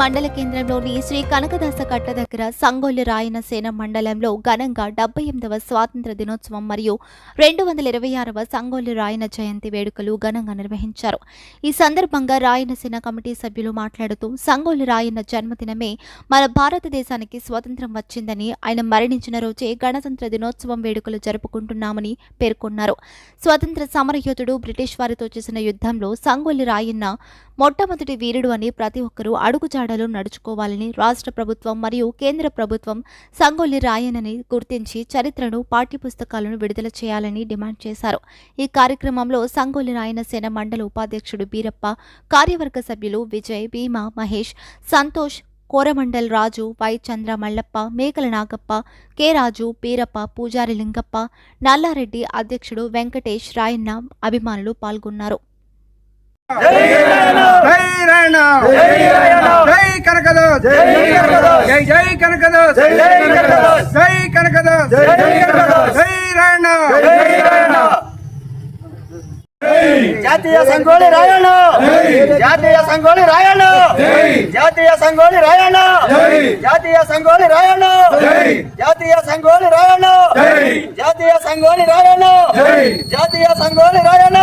మండల కేంద్రంలోని శ్రీ కనకదాస కట్ట దగ్గర సంగొల్లు రాయన సేన మండలంలో ఘనంగా 78వ స్వాతంత్ర దినోత్సవం మరియు 226వ సంగొల్లు రాయన జయంతి వేడుకలు ఘనంగా నిర్వహించారు. ఈ సందర్భంగా రాయనసేన కమిటీ సభ్యులు మాట్లాడుతూ సంగొల్లు రాయన జన్మదినమే మన భారతదేశానికి స్వతంత్రం వచ్చిందని, ఆయన మరణించిన రోజే గణతంత్ర దినోత్సవం వేడుకలు జరుపుకుంటున్నామని పేర్కొన్నారు. స్వతంత్ర సమరయోధుడు బ్రిటిష్ వారితో చేసిన యుద్ధంలో సంగొల్లు రాయన్న మొట్టమొదటి వీరుడు అని ప్రతి ఒక్కరూ అడుగుజాడలో నడుచుకోవాలని రాష్ట్ర ప్రభుత్వం మరియు కేంద్ర ప్రభుత్వం సంగొల్లు రాయన్నని గుర్తించి చరిత్రను పాఠ్యపుస్తకాలను విడుదల చేయాలని డిమాండ్ చేశారు. ఈ కార్యక్రమంలో సంగొల్లు రాయన సేన మండల ఉపాధ్యక్షుడు బీరప్ప, కార్యవర్గ సభ్యులు విజయ్, భీమా, మహేష్, సంతోష్, కోరమండల్ రాజు, వై చంద్ర మల్లప్ప, మేకల నాగప్ప, కె రాజు, బీరప్ప, పూజారి లింగప్ప, నల్లారెడ్డి, అధ్యక్షుడు వెంకటేష్, రాయన్న అభిమానులు పాల్గొన్నారు. జాతీయ సంగొల్లు రాయన్న, జాతీయ సంగొల్లు రాయన్న, జాతీయ సంగొల్లు రాయన్న, జాతీయ సంగొల్లు రాయన్న, జాతీయ సంగొల్లు రాయన్న, జాతీయ సంగొల్లు రాయన్న, జాతీయ సంగొల్లు రాయన్న.